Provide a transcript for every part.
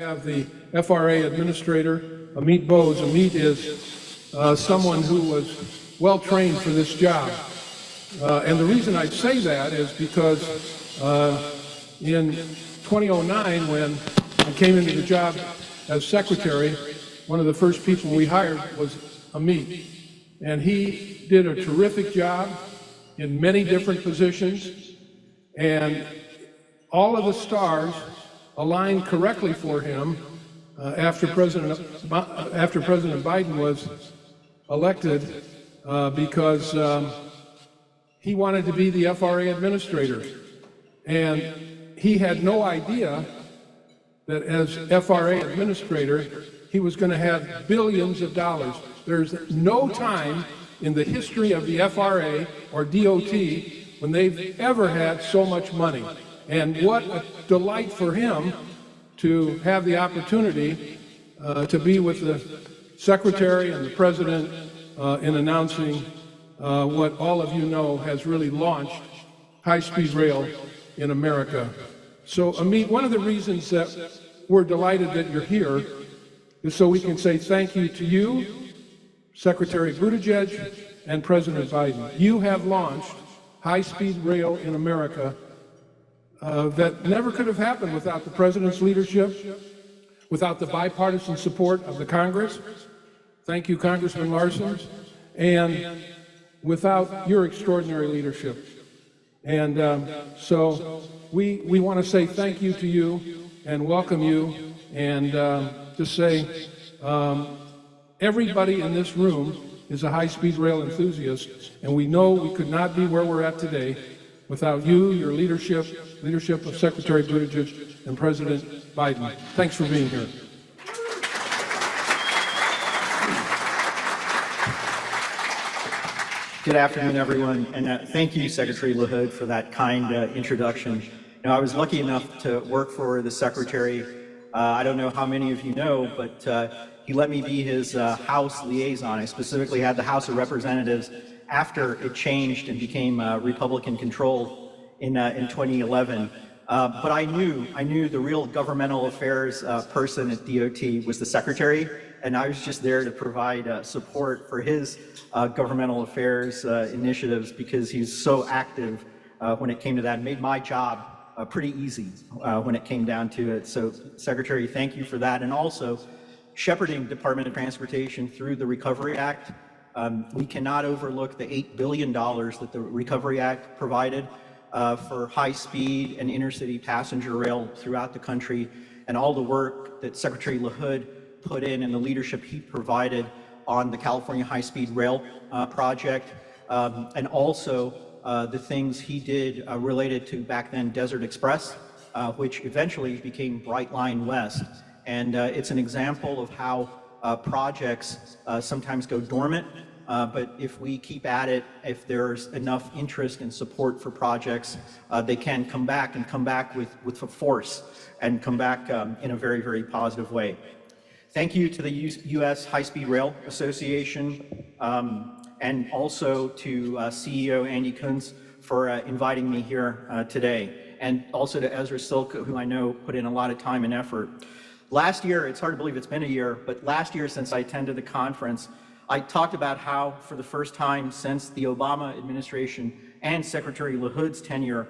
have the FRA administrator, Amit Bose. Amit is someone who was well trained for this job. And the reason I say that is because in 2009, when I came into the job as secretary, one of the first people we hired was Amit. And he did a terrific job in many different positions. And all of the stars aligned correctly for him after President Biden was elected because he wanted to be the FRA administrator. And he had no idea that as FRA administrator, he was going to have billions of dollars. There's no time in the history of the FRA or DOT when they've ever had so much money. And what a delight for him to have the opportunity to be with the Secretary and the President in announcing what all of you know has really launched high-speed rail in America. So, Amit, one of the reasons that we're delighted that you're here is so we can say thank you to you, Secretary Buttigieg, and President Biden. You have launched high-speed rail in America that never could have happened without the President's leadership, without the bipartisan support of the Congress. Thank you, Congressman Larson, and without your extraordinary leadership. And so we want to say thank you to you and welcome you, and just say everybody in this room is a high-speed rail enthusiast, and we know we could not be where we're at today without you, your leadership of Secretary Buttigieg and President Biden. Thanks for being here. Good afternoon, everyone, and thank you, Secretary LaHood, for that kind introduction. I was lucky enough to work for the Secretary. I don't know how many of you know, but he let me be his House liaison. I specifically had the House of Representatives after it changed and became Republican controlled in 2011. But I knew the real governmental affairs person at DOT was the Secretary, and I was just there to provide support for his governmental affairs initiatives because he's so active when it came to that. It made my job pretty easy when it came down to it. So, Secretary, thank you for that. And also, shepherding Department of Transportation through the Recovery Act. We cannot overlook the $8 billion that the Recovery Act provided for high-speed and intercity passenger rail throughout the country, and all the work that Secretary LaHood put in and the leadership he provided on the California High-Speed Rail project, and also the things he did related to back then Desert Express, which eventually became Bright Line West. And it's an example of how projects sometimes go dormant, but if we keep at it, if there's enough interest and support for projects, they can come back with force and come back in a very, very positive way. Thank you to the U.S. High-Speed Rail Association and also to CEO Andy Kunz for inviting me here today, and also to Ezra Silka, who I know put in a lot of time and effort. Last year, it's hard to believe it's been a year, but last year since I attended the conference, I talked about how for the first time since the Obama administration and Secretary LaHood's tenure,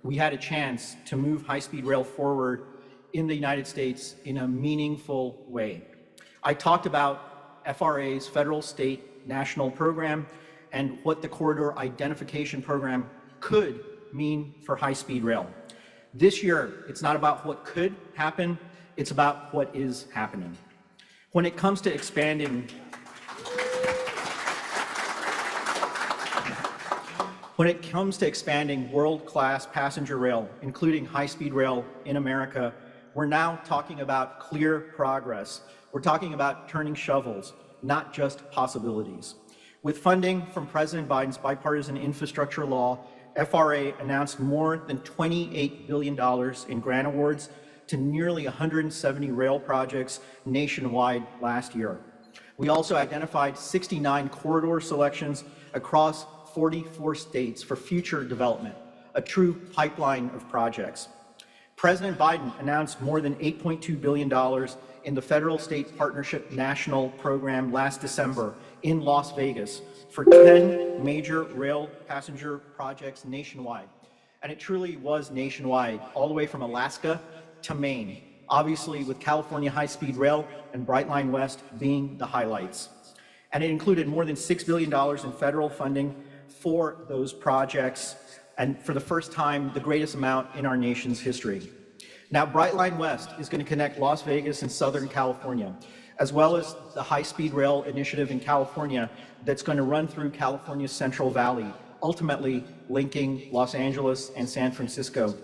we had a chance to move high-speed rail forward in the United States in a meaningful way. I talked about FRA's federal, state, national program and what the corridor identification program could mean for high-speed rail. This year, it's not about what could happen, it's about what is happening. When it comes to expanding world-class passenger rail, including high-speed rail in America, we're now talking about clear progress. We're talking about turning shovels, not just possibilities. With funding from President Biden's bipartisan infrastructure law, FRA announced more than $28 billion in grant awards to nearly 170 rail projects nationwide last year. We also identified 69 corridor selections across 44 states for future development, a true pipeline of projects. President Biden announced more than $8.2 billion in the Federal State Partnership National Program last December in Las Vegas for 10 major rail passenger projects nationwide. And it truly was nationwide, all the way from Alaska to Maine, obviously with California High-Speed Rail and Brightline West being the highlights. And it included more than $6 billion in federal funding for those projects, and for the first time, the greatest amount in our nation's history. Now, Brightline West is going to connect Las Vegas and Southern California, as well as the high-speed rail initiative in California that's going to run through California's Central Valley, ultimately linking Los Angeles and San Francisco.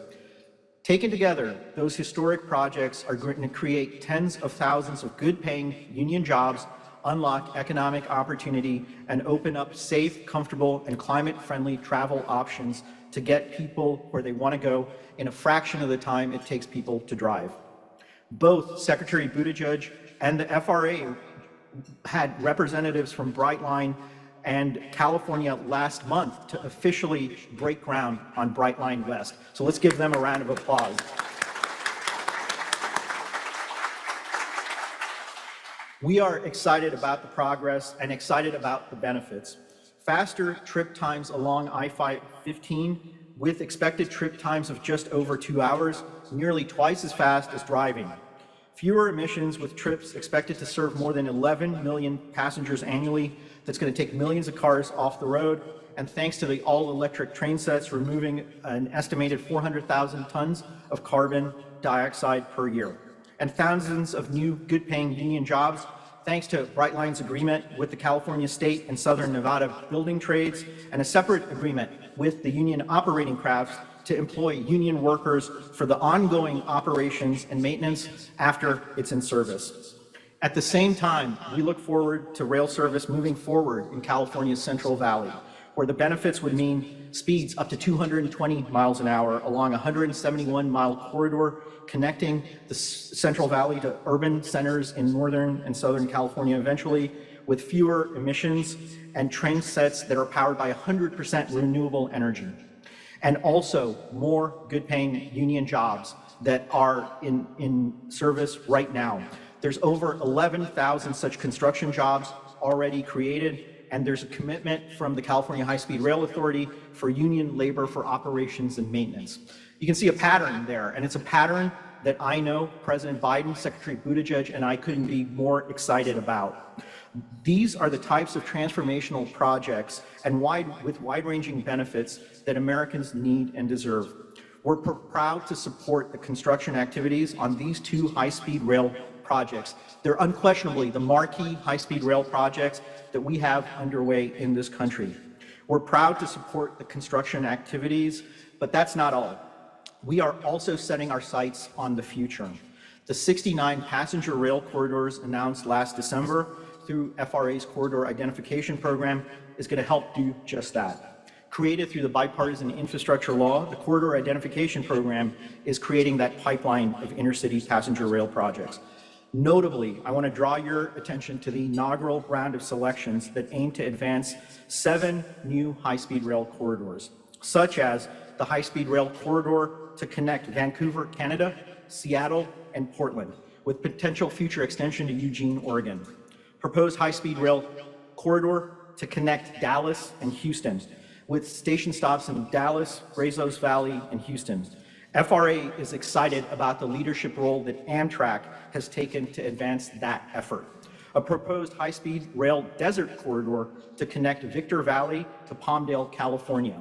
Taken together, those historic projects are going to create tens of thousands of good-paying union jobs, unlock economic opportunity, and open up safe, comfortable, and climate-friendly travel options to get people where they want to go in a fraction of the time it takes people to drive. Both Secretary Buttigieg and the FRA had representatives from Brightline and California last month to officially break ground on Brightline West. So let's give them a round of applause. We are excited about the progress and excited about the benefits. Faster trip times along I-15 with expected trip times of just over 2 hours, nearly twice as fast as driving. Fewer emissions with trips expected to serve more than 11 million passengers annually. That's going to take millions of cars off the road. And thanks to the all-electric train sets, removing an estimated 400,000 tons of carbon dioxide per year. And thousands of new good-paying union jobs, thanks to Brightline's agreement with the California State and Southern Nevada building trades, and a separate agreement with the union operating crafts to employ union workers for the ongoing operations and maintenance after it's in service. At the same time, we look forward to rail service moving forward in California's Central Valley, where the benefits would mean speeds up to 220 miles an hour along a 171-mile corridor connecting the Central Valley to urban centers in Northern and Southern California eventually, with fewer emissions and train sets that are powered by 100% renewable energy. And also more good-paying union jobs that are in service right now. There's over 11,000 such construction jobs already created, and there's a commitment from the California High-Speed Rail Authority for union labor for operations and maintenance. You can see a pattern there, and it's a pattern that I know President Biden, Secretary Buttigieg, and I couldn't be more excited about. These are the types of transformational projects and with wide-ranging benefits that Americans need and deserve. We're proud to support the construction activities on these two high-speed rail projects. They're unquestionably the marquee high-speed rail projects that we have underway in this country. We're proud to support the construction activities, but that's not all. We are also setting our sights on the future. The 69 passenger rail corridors announced last December through FRA's Corridor Identification Program is going to help do just that. Created through the bipartisan infrastructure law, the Corridor Identification Program is creating that pipeline of intercity passenger rail projects. Notably, I want to draw your attention to the inaugural round of selections that aim to advance 7 new high-speed rail corridors, such as the high-speed rail corridor to connect Vancouver, Canada, Seattle, and Portland, with potential future extension to Eugene, Oregon. Proposed high-speed rail corridor to connect Dallas and Houston, with station stops in Dallas, Brazos Valley, and Houston. FRA is excited about the leadership role that Amtrak has taken to advance that effort. A proposed high-speed rail desert corridor to connect Victor Valley to Palmdale, California,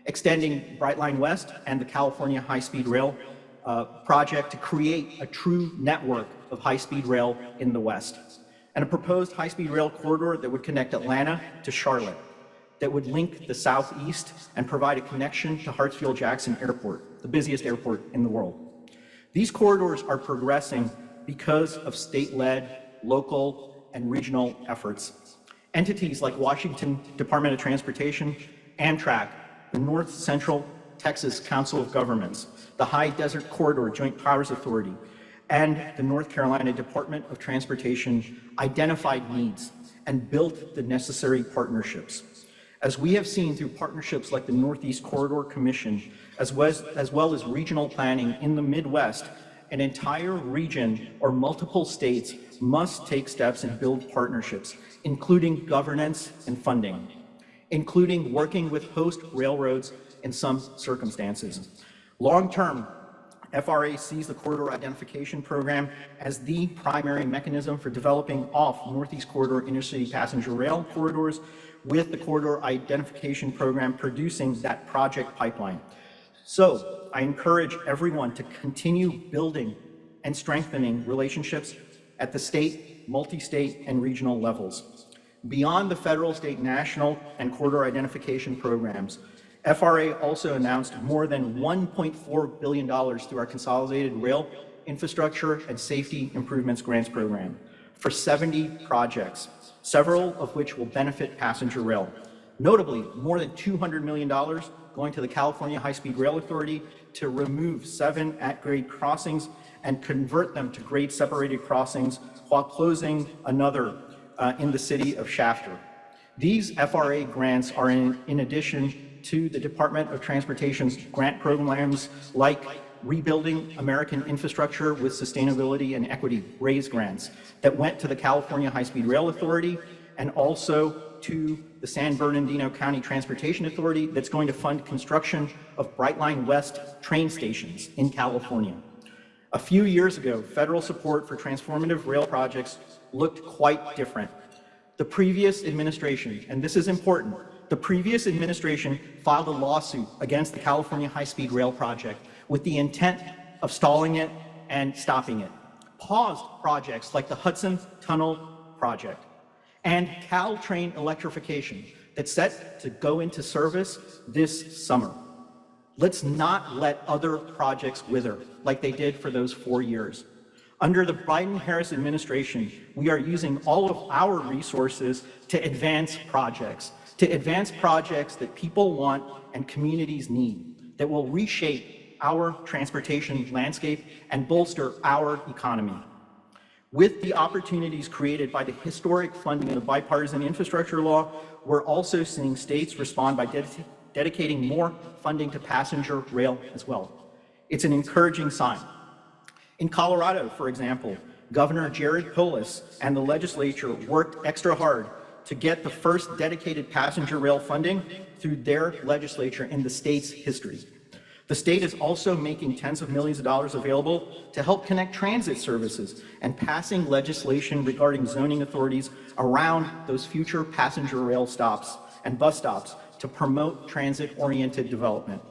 extending Brightline West and the California High-Speed Rail project to create a true network of high-speed rail in the West. And a proposed high-speed rail corridor that would connect Atlanta to Charlotte, that would link the Southeast and provide a connection to Hartsfield-Jackson Airport, the busiest airport in the world. These corridors are progressing because of state-led, local, and regional efforts. Entities like Washington Department of Transportation, Amtrak, the North Central Texas Council of Governments, the High Desert Corridor Joint Powers Authority, and the North Carolina Department of Transportation identified needs and built the necessary partnerships. As we have seen through partnerships like the Northeast Corridor Commission, as well as regional planning in the Midwest, an entire region or multiple states must take steps and build partnerships, including governance and funding, including working with host railroads in some circumstances. Long-term, FRA sees the Corridor Identification Program as the primary mechanism for developing off Northeast Corridor intercity passenger rail corridors, with the Corridor Identification Program producing that project pipeline. So I encourage everyone to continue building and strengthening relationships at the state, multi-state, and regional levels. Beyond the federal, state, national, and corridor identification programs, FRA also announced more than $1.4 billion through our Consolidated Rail Infrastructure and Safety Improvements Grants Program for 70 projects, several of which will benefit passenger rail. Notably, more than $200 million going to the California High-Speed Rail Authority to remove 7 at-grade crossings and convert them to grade-separated crossings while closing another in the city of Shafter. These FRA grants are in addition to the Department of Transportation's grant programs like Rebuilding American Infrastructure with Sustainability and Equity, RAISE grants, that went to the California High-Speed Rail Authority and also to the San Bernardino County Transportation Authority that's going to fund construction of Brightline West train stations in California. A few years ago, federal support for transformative rail projects looked quite different. The previous administration, and this is important, the previous administration filed a lawsuit against the California High-Speed Rail project with the intent of stalling it and stopping it. Paused projects like the Hudson Tunnel project and Caltrain electrification that's set to go into service this summer. Let's not let other projects wither like they did for those 4 years. Under the Biden-Harris administration, we are using all of our resources to advance projects that people want and communities need, that will reshape our transportation landscape and bolster our economy. With the opportunities created by the historic funding of the bipartisan infrastructure law, we're also seeing states respond by dedicating more funding to passenger rail as well. It's an encouraging sign. In Colorado, for example, Governor Jared Polis and the legislature worked extra hard to get the first dedicated passenger rail funding through their legislature in the state's history. The state is also making tens of millions of dollars available to help connect transit services and passing legislation regarding zoning authorities around those future passenger rail stops and bus stops to promote transit-oriented development.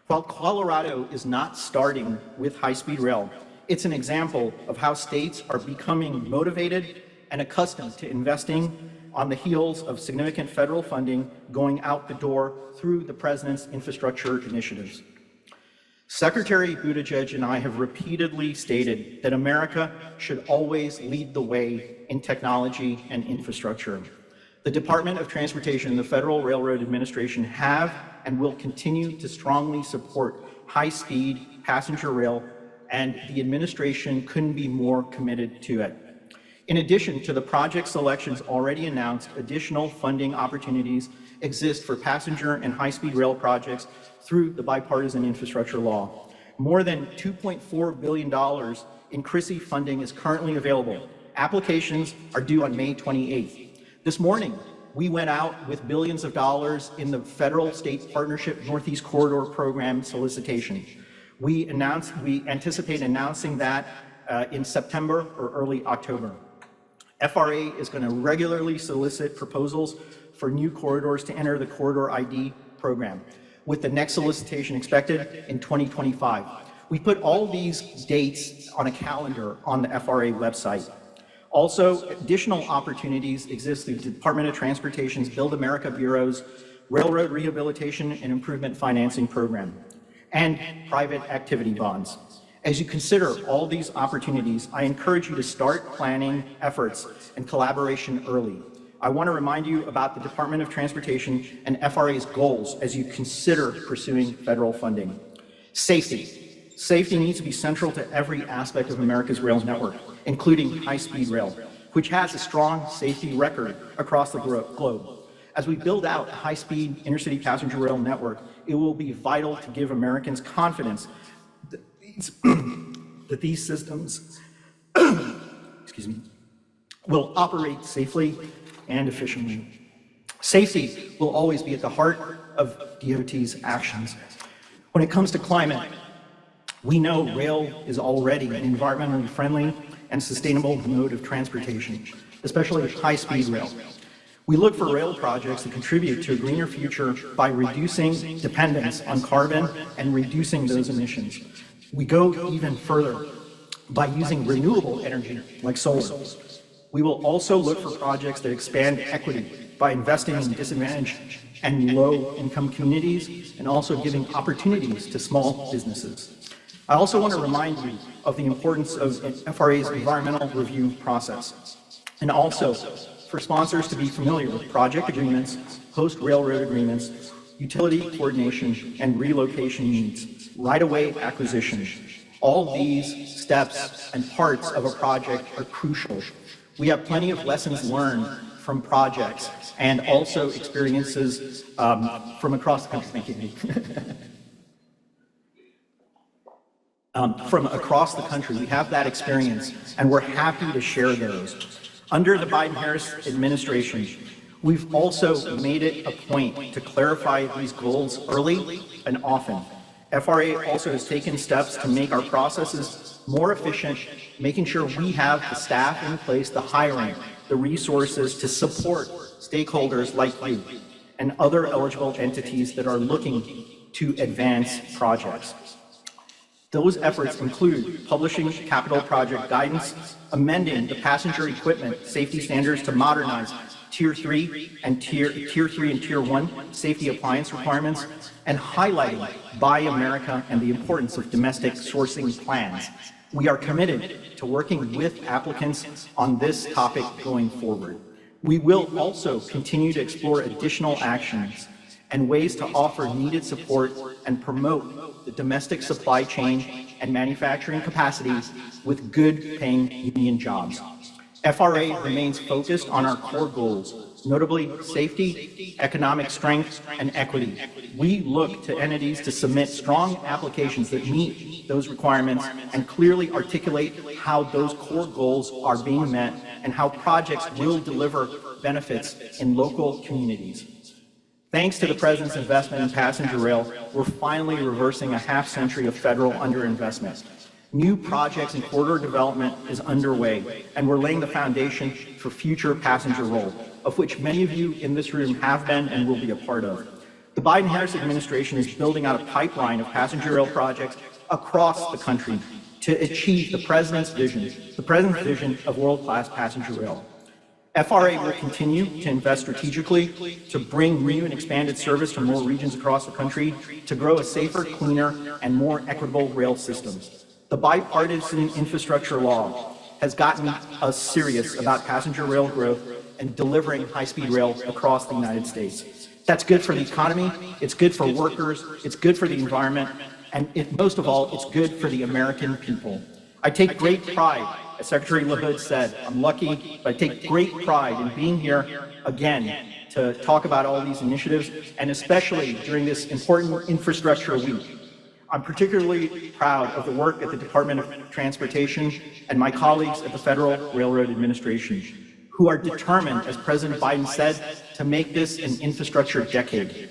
While Colorado is not starting with high-speed rail, it's an example of how states are becoming motivated and accustomed to investing on the heels of significant federal funding going out the door through the president's infrastructure initiatives. Secretary Buttigieg and I have repeatedly stated that America should always lead the way in technology and infrastructure. The Department of Transportation and the Federal Railroad Administration have and will continue to strongly support high-speed passenger rail, and the administration couldn't be more committed to it. In addition to the project selections already announced, additional funding opportunities exist for passenger and high-speed rail projects through the bipartisan infrastructure law. More than $2.4 billion in CRISI funding is currently available. Applications are due on May 28th. This morning, we went out with billions of dollars in the federal-state partnership Northeast Corridor Program solicitation. We anticipate announcing that in September or early October. FRA is going to regularly solicit proposals for new corridors to enter the Corridor ID program, with the next solicitation expected in 2025. We put all these dates on a calendar on the FRA website. Also, additional opportunities exist through the Department of Transportation's Build America Bureau's Railroad Rehabilitation and Improvement Financing Program and private activity bonds. As you consider all these opportunities, I encourage you to start planning efforts and collaboration early. I want to remind you about the Department of Transportation and FRA's goals as you consider pursuing federal funding. Safety. Safety needs to be central to every aspect of America's rail network, including high-speed rail, which has a strong safety record across the globe. As we build out a high-speed intercity passenger rail network, it will be vital to give Americans confidence that these systems excuse me, will operate safely and efficiently. Safety will always be at the heart of DOT's actions. When it comes to climate, we know rail is already an environmentally friendly and sustainable mode of transportation, especially high-speed rail. We look for rail projects that contribute to a greener future by reducing dependence on carbon and reducing those emissions. We go even further by using renewable energy like solar. We will also look for projects that expand equity by investing in disadvantaged and low-income communities and also giving opportunities to small businesses. I also want to remind you of the importance of FRA's environmental review process, and also for sponsors to be familiar with project agreements, post-railroad agreements, utility coordination, and relocation needs, right-of-way acquisition. All these steps and parts of a project are crucial. We have plenty of lessons learned from projects and also experiences from across the country. Thank you. From across the country, we have that experience, and we're happy to share those. Under the Biden-Harris administration, we've also made it a point to clarify these goals early and often. FRA also has taken steps to make our processes more efficient, making sure we have the staff in place, the hiring, the resources to support stakeholders like you and other eligible entities that are looking to advance projects. Those efforts include publishing capital project guidance, amending the passenger equipment safety standards to modernize Tier 3 and Tier 1 safety appliance requirements, and highlighting Buy America and the importance of domestic sourcing plans. We are committed to working with applicants on this topic going forward. We will also continue to explore additional actions and ways to offer needed support and promote the domestic supply chain and manufacturing capacities with good paying union jobs. FRA remains focused on our core goals, notably safety, economic strength, and equity. We look to entities to submit strong applications that meet those requirements and clearly articulate how those core goals are being met and how projects will deliver benefits in local communities. Thanks to the President's investment in passenger rail, we're finally reversing a half-century of federal underinvestment. New projects and corridor development is underway, and we're laying the foundation for future passenger rail, of which many of you in this room have been and will be a part of. The Biden-Harris administration is building out a pipeline of passenger rail projects across the country to achieve the President's vision of world-class passenger rail. FRA will continue to invest strategically to bring new and expanded service to more regions across the country to grow a safer, cleaner, and more equitable rail system. The bipartisan infrastructure law has gotten us serious about passenger rail growth and delivering high-speed rail across the United States. That's good for the economy, it's good for workers, it's good for the environment, and most of all, it's good for the American people. I take great pride, as Secretary LaHood said, I'm lucky, but I take great pride in being here again to talk about all these initiatives, and especially during this important infrastructure week. I'm particularly proud of the work at the Department of Transportation and my colleagues at the Federal Railroad Administration, who are determined, as President Biden said, to make this an infrastructure decade.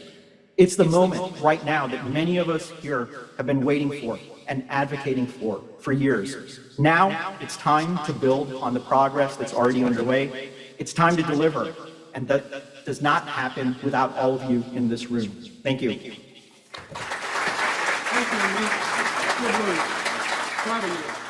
It's the moment right now that many of us here have been waiting for and advocating for years. Now it's time to build on the progress that's already underway. It's time to deliver, and that does not happen without all of you in this room. Thank you. Thank you, Amit. Good news. Proud of you.